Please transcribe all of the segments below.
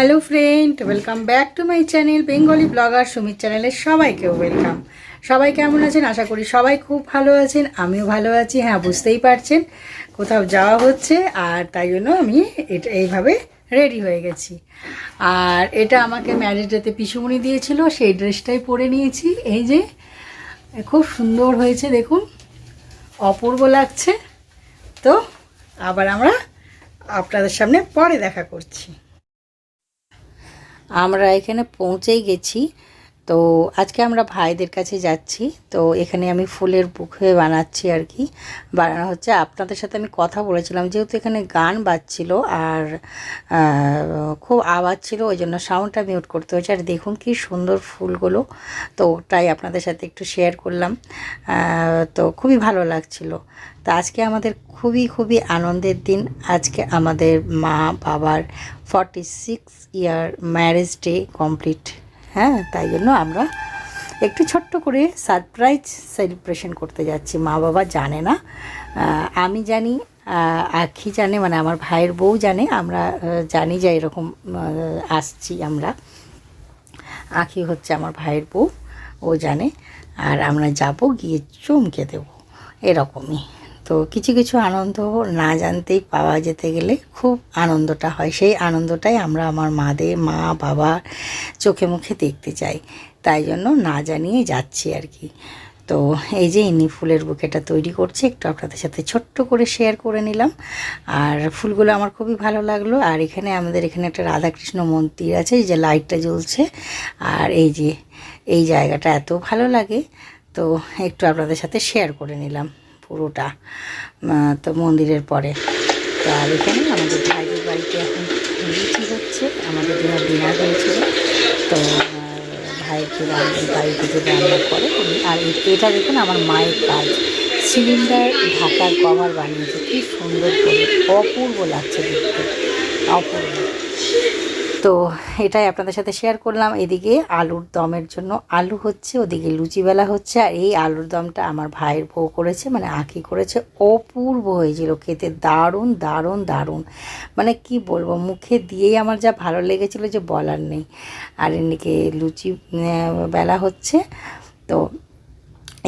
Hello friend, welcome back to my channel Bengali blogger Sumit চ্যানেলে সবাইকে welcome. সবাই কেমন আছেন? আশা করি সবাই খুব ভালো আছেন, আমিও ভালো আছি। হ্যাঁ, বুঝতেই পারছেন কোথাও যাওয়া হচ্ছে, আর তাই জন্য আমি এটা এইভাবে রেডি হয়ে গেছি। আর এটা আমাকে ম্যারেজ ডেতে পিসুমণি দিয়েছিল, সেই ড্রেসটাই পরে নিয়েছি। এই যে খুব সুন্দর হয়েছে, দেখুন, অপূর্ব লাগছে। তো আবার আমরা আপনাদের সামনে পরে দেখা করছি। আমরা এখানে পৌঁছেই গেছি। তো আজকে আমরা ভাইদের কাছে যাচ্ছি। তো এখানে আমি ফুলের বুকে বানাচ্ছি আর কি, বানানো হচ্ছে। আপনাদের সাথে আমি কথা বলেছিলাম, যেহেতু এখানে গান বাজছিল আর খুব আওয়াজ ছিল, ওই জন্য সাউন্ডটা মিউট করতে হয়েছে। আর দেখুন কি সুন্দর ফুলগুলো, তো ওটাই আপনাদের সাথে একটু শেয়ার করলাম। তো খুবই ভালো লাগছিল। তো আজকে আমাদের খুবই আনন্দের দিন। আজকে আমাদের মা বাবার 46 ইয়ার ম্যারেজ ডে কমপ্লিট। হ্যাঁ, তাই জন্য আমরা একটু ছোট্ট করে সারপ্রাইজ সেলিব্রেশন করতে যাচ্ছি। মা বাবা জানে না, আমি জানি, আখি জানে, মানে আমার ভাইয়ের বউ জানে। আমরা জানি যে এরকম আসছি আমরা। আখি হচ্ছে আমার ভাইয়ের বউ, ও জানে। আর আমরা যাব, গিয়ে চমকে দেব, এরকমই। তো কিছু কিছু আনন্দ না জানতেই পাওয়া যেতে গেলে খুব আনন্দটা হয়। সেই আনন্দটাই আমরা আমার মা বাবা চোখে মুখে দেখতে চাই, তাই জন্য না জানিয়ে যাচ্ছি আর কি। তো এই যে ইনি ফুলের বুকেটা তৈরি করছে, একটু আপনাদের সাথে ছোট্ট করে শেয়ার করে নিলাম। আর ফুলগুলো আমার খুবই ভালো লাগলো। আর এখানে আমাদের এখানে একটা রাধাকৃষ্ণ মন্দির আছে, এই যে লাইটটা জ্বলছে। আর এই যে এই জায়গাটা এত ভালো লাগে, তো একটু আপনাদের সাথে শেয়ার করে নিলাম পুরোটা। তো মন্দিরের পরে তো আর এখানে আমাদের ভাইদের বাড়িতে এখন লুচি হচ্ছে, আমাদের জন্য ডিনার হয়েছিল। তো ভাইকে বাড়িতে যে রান্না করে উনি। আর এটা দেখুন আমার মায়ের কাজ, সিলিন্ডার ঢাকার কভার বানিয়েছে, কি সুন্দর করে, অপূর্ব লাগছে দেখতে, অপূর্ব। তো এটাই আপনাদের সাথে শেয়ার করলাম। এদিকে আলুর দমের জন্য আলু হচ্ছে, ওদিকে লুচি বেলা হচ্ছে। আর এই আলুর দমটা আমার ভাইয়ের বউ করেছে, মানে আঁকি করেছে, অপূর্ব হয়েছিল খেতে, দারুণ দারুণ দারুণ, মানে কি বলবো, মুখে দিয়েই আমার যা ভালো লেগেছিলো যে বলার নেই। আর এদিকে লুচি বেলা হচ্ছে। তো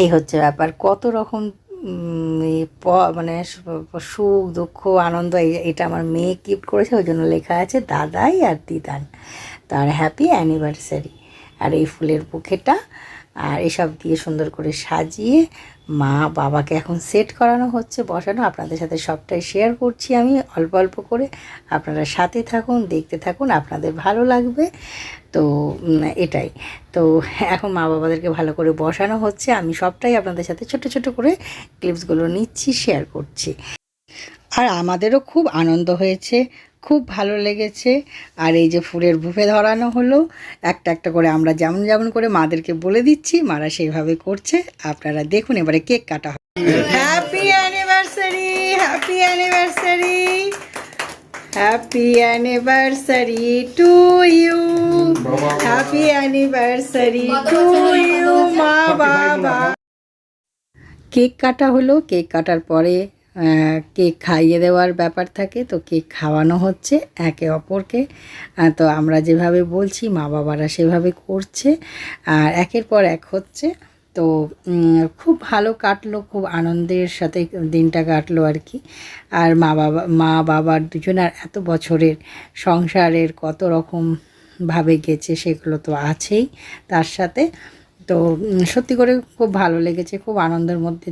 এই হচ্ছে ব্যাপার, কত রকম মানে সুখ দুঃখ আনন্দ। এটা আমার মেয়ে গিফট করেছে, ওই জন্য লেখা আছে দাদাই আর দিদান, তার হ্যাপি অ্যানিভার্সারি। আর এই ফুলের বুকেটা আর এসব দিয়ে সুন্দর করে সাজিয়ে মা বাবাকে এখন সেট করানো হচ্ছে, বসানো। আপনাদের সাথে সবটাই শেয়ার করছি আমি অল্প অল্প করে। আপনারা সাথে থাকুন, দেখতে থাকুন, আপনাদের ভালো লাগবে। তো এটাই। তো এখন মা বাবাদেরকে ভালো করে বসানো হচ্ছে, আমি সবটাই আপনাদের সাথে ছোট ছোট করে ক্লিপসগুলো নিচ্ছি, শেয়ার করছি। আর আমাদেরও খুব আনন্দ হয়েছে, খুব ভালো লেগেছে। আর এই যে ফুলের বুফে ধরানো হলো, একটা একটা করে আমরা যেমন যেমন করে মাদেরকে বলে দিচ্ছি, মারা সেইভাবে করছে। আপনারা দেখুন, এবারে কেক কাটা হবে। Happy anniversary, happy anniversary, happy anniversary to you, happy anniversary to you মা বাবা। কেক কাটা হলো, কেক কাটার পরে কেক খাইয়ে দেওয়ার ব্যাপার থাকে, তো কেক খাওয়ানো হচ্ছে একে অপরকে। তো আমরা যেভাবে বলছি মা বাবারা সেভাবে করছে, আর একের পর এক হচ্ছে। তো খুব ভালো কাটলো, খুব আনন্দের সাথে দিনটা কাটলো আর কি। আর মা বাবার দুজনের এত বছরের সংসারের কত রকমভাবে গেছে, সেগুলো তো আছেই তার সাথে। তো সত্যি করে খুব ভালো লেগেছে, খুব আনন্দের মধ্যে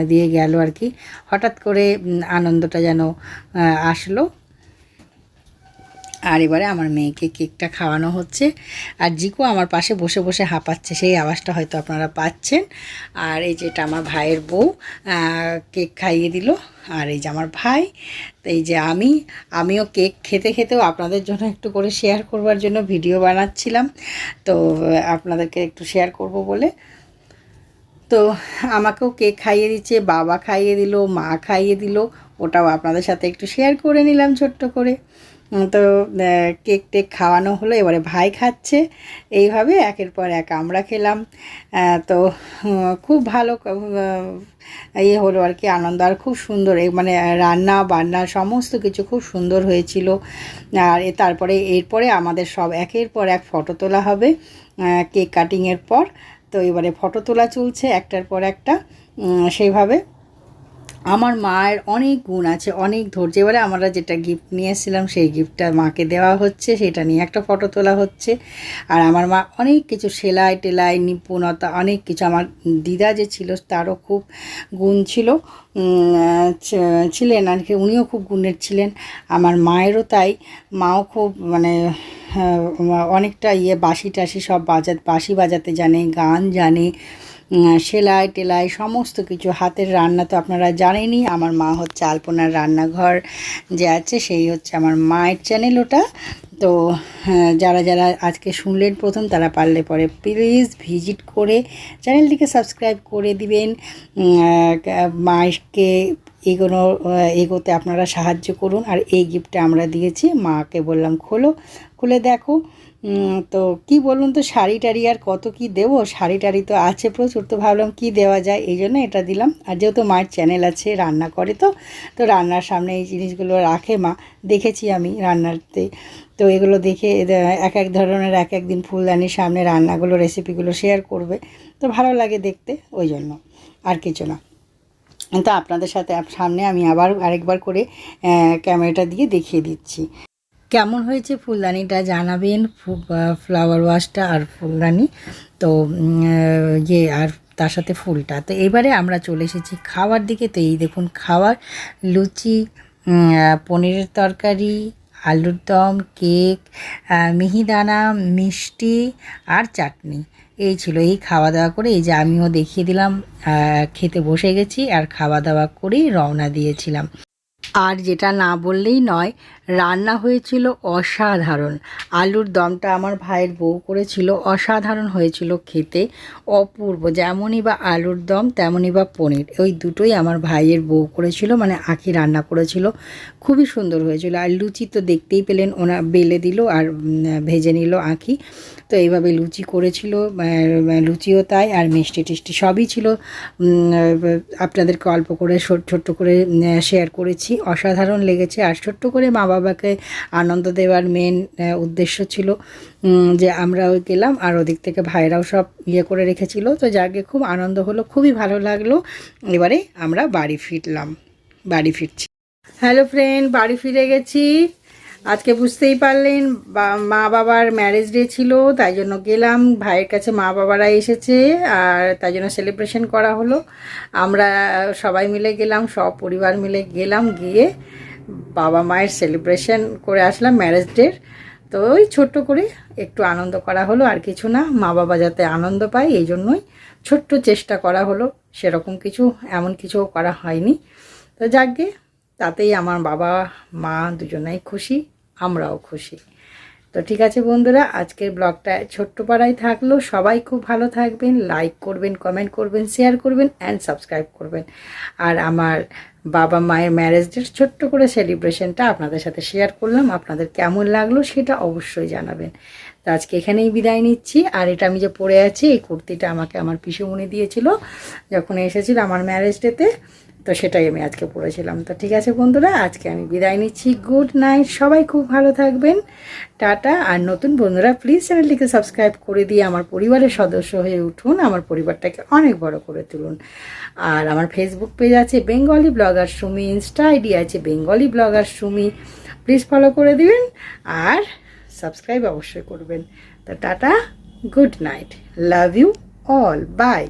দিয়ে গেল আর কি। হঠাৎ করে আনন্দটা যেন আসলো। আর এবারে আমার মেয়েকে কেকটা খাওয়ানো হচ্ছে, আর জিকু আমার পাশে বসে বসে হাঁপাচ্ছে, সেই আওয়াজটা হয়তো আপনারা পাচ্ছেন। আর এই যেটা আমার ভাইয়ের বউ কেক খাইয়ে দিল। আর এই যে আমার ভাই, তো এই যে আমিও কেক খেতে খেতেও আপনাদের জন্য একটু করে শেয়ার করবার জন্য ভিডিও বানাচ্ছিলাম। তো আপনাদেরকে একটু শেয়ার করব বলে, তো আমাকেও কেক খাইয়ে দিচ্ছে, বাবা খাইয়ে দিল, মা খাইয়ে দিল, ওটাও আপনাদের সাথে একটু শেয়ার করে নিলাম ছোট্ট করে। তো কেক টেক খাওয়ানো হলো, এবারে ভাই খাচ্ছে। এইভাবে একের পর এক আমরা খেলাম। তো খুব ভালো ইয়ে হলো আর কি, আনন্দ। আর খুব সুন্দর মানে রান্না বান্না সমস্ত কিছু খুব সুন্দর হয়েছিল। আর তারপরে এরপরে আমাদের সব একের পর এক ফটো তোলা হবে কেক কাটিংয়ের পর। তো এবারে ফটো তোলা চলছে একটার পর একটা। সেইভাবে আমার মায়ের অনেক গুণ আছে, অনেক ধৈর্য। এবারে আমরা যেটা গিফট নিয়ে এসেছিলাম সেই গিফটটা মাকে দেওয়া হচ্ছে, সেটা নিয়ে একটা ফটো তোলা হচ্ছে। আর আমার মা অনেক কিছু সেলাই টেলাই নিপুণতা অনেক কিছু, আমার দিদা যে ছিল তারও খুব গুণ ছিল, ছিলেন আর কি, উনিও খুব গুণের ছিলেন। আমার মায়েরও তাই, মাও খুব মানে অনেকটা বাঁশি টাশি সব বাঁশি বাজাতে জানে, গান জানে, সেলাই টেলাই সমস্ত কিছু। হাতের রান্না তো আপনারা জানেনই। আমার মা হচ্ছে আলপনার রান্নাঘর যে আছে সেই হচ্ছে আমার মায়ের চ্যানেল ওটা। তো যারা যারা আজকে শুনলেন প্রথম, তারা পারলে পরে প্লিজ ভিজিট করে চ্যানেলটিকে সাবস্ক্রাইব করে দিবেন। মাকে এগোতে আপনারা সাহায্য করুন। আর এই গিফটটা আমরা দিয়েছি, মাকে বললাম খুলে দেখো। তো কি বলুন তো, শাড়ি টাড়ি আর কত কি দেবো, শাড়ি টাড়ি তো আছে প্রচুর, তো ভাবলাম কি দেওয়া যায়, এই জন্য এটা দিলাম। আর যেহেতু মায়ের চ্যানেল আছে, রান্না করে, তো রান্নার সামনে এই জিনিসগুলো রাখে মা, দেখেছি আমি রান্নাতে। তো এগুলো দেখে এক এক ধরনের এক এক দিন ফুলদানির সামনে রান্নাগুলো রেসিপিগুলো শেয়ার করবে, তো ভালো লাগে দেখতে, ওই জন্য আর কিছু না। তো আপনাদের সাথে সামনে আমি আবার আরেকবার করে ক্যামেরাটা দিয়ে দেখিয়ে দিচ্ছি কেমন হয়েছে ফুলদানিটা, জানাবেন। ফ্লাওয়ার ওয়াশটা আর ফুলদানি, তো আর তার সাথে ফুলটা। তো এবারে আমরা চলে এসেছি খাওয়ার দিকে। তো এই দেখুন খাওয়ার, লুচি, পনিরের তরকারি, আলুর দম, কেক, মিহিদানা, মিষ্টি আর চাটনি, এই ছিল। এই খাওয়া দাওয়া করে এই যে আমিও দেখিয়ে দিলাম, খেতে বসে গেছি আর খাওয়া দাওয়া করেই রওনা দিয়েছিলাম। আর যেটা না বললেই নয়, রান্না হয়েছিল অসাধারণ। আলুর দমটা আমার ভাইয়ের বউ করেছিল, অসাধারণ হয়েছিল খেতে, অপূর্ব। যেমনই বা আলুর দম তেমনই বা পনির, ওই দুটোই আমার ভাইয়ের বউ করেছিল, মানে আঁখি রান্না করেছিল, খুবই সুন্দর হয়েছিল। আর লুচি তো দেখতেই পেলেন, ওনা বেলে দিল আর ভেজে নিল আঁখি। তো এইভাবে লুচি করেছিল, লুচিও তাই, আর মিষ্টি টিষ্টি সবই ছিল। আপনাদেরকে অল্প করে ছোট্ট করে শেয়ার করেছি, অসাধারণ লেগেছে। আর ছোট্ট করে মা বাবাকে আনন্দ দেওয়ার মেন উদ্দেশ্য ছিল যে আমরাও গেলাম, আর ওদিক থেকে ভাইরাও সব করে রেখেছিল। তো যাকে খুব আনন্দ হলো, খুবই ভালো লাগলো। এবারে আমরা বাড়ি ফিরছি। হ্যালো ফ্রেন্ড, বাড়ি ফিরে গেছি। আজকে বুঝতেই পারলেন মা বাবার ম্যারেজ ডে ছিল, তাই জন্য গেলাম। ভাইয়ের কাছে মা বাবারা এসেছে, আর তাই জন্য সেলিব্রেশন করা হলো। আমরা সবাই মিলে গেলাম, সব পরিবার মিলে গেলাম, গিয়ে বাবা মায়ের সেলিব্রেশন করে আসলাম ম্যারেজ ডের। তো ওই ছোট্ট করে একটু আনন্দ করা হলো, আর কিছু না। মা বাবা যাতে আনন্দ পায় এই জন্যই ছোট্ট চেষ্টা করা হলো, সেরকম কিছু এমন কিছু করা হয়নি। তো যাকগে, তাতেই আমার বাবা মা দুজনেই খুশি, আমরাও খুশি। তো ঠিক আছে বন্ধুরা, আজকের ব্লগটা ছোট্ট পাড়ায় থাকলো। সবাই খুব ভালো থাকবেন, লাইক করবেন, কমেন্ট করবেন, শেয়ার করবেন অ্যান্ড সাবস্ক্রাইব করবেন। আর আমার বাবা মায়ের ম্যারেজ ডের ছোট্ট করে সেলিব্রেশনটা আপনাদের সাথে শেয়ার করলাম। আপনাদের কেমন লাগলো সেটা অবশ্যই জানাবেন। তো আজকে এখানেই বিদায় নিচ্ছি। আর এটা আমি যে পরে আছি, এই কুর্তিটা আমাকে আমার পিসুমণি দিয়েছিল যখন এসেছিল আমার ম্যারেজ ডেতে, তো সেটাই আমি আজকে পড়েছিলাম। তো ঠিক আছে বন্ধুরা, আজকে আমি বিদায় নিচ্ছি। গুড নাইট, সবাই খুব ভালো থাকবেন, টাটা। আর নতুন বন্ধুরা প্লিজ চ্যানেলটিকে সাবস্ক্রাইব করে দিয়ে আমার পরিবারের সদস্য হয়ে উঠুন, আমার পরিবারটাকে অনেক বড় করে তুলুন। আর আমার ফেসবুক পেজ আছে Bengali blogger Sumi, insta ID আছে Bengali blogger Sumi, please follow করে দিবেন আর সাবস্ক্রাইব অবশ্যই করবেন। তো tata, good night, love you all, by.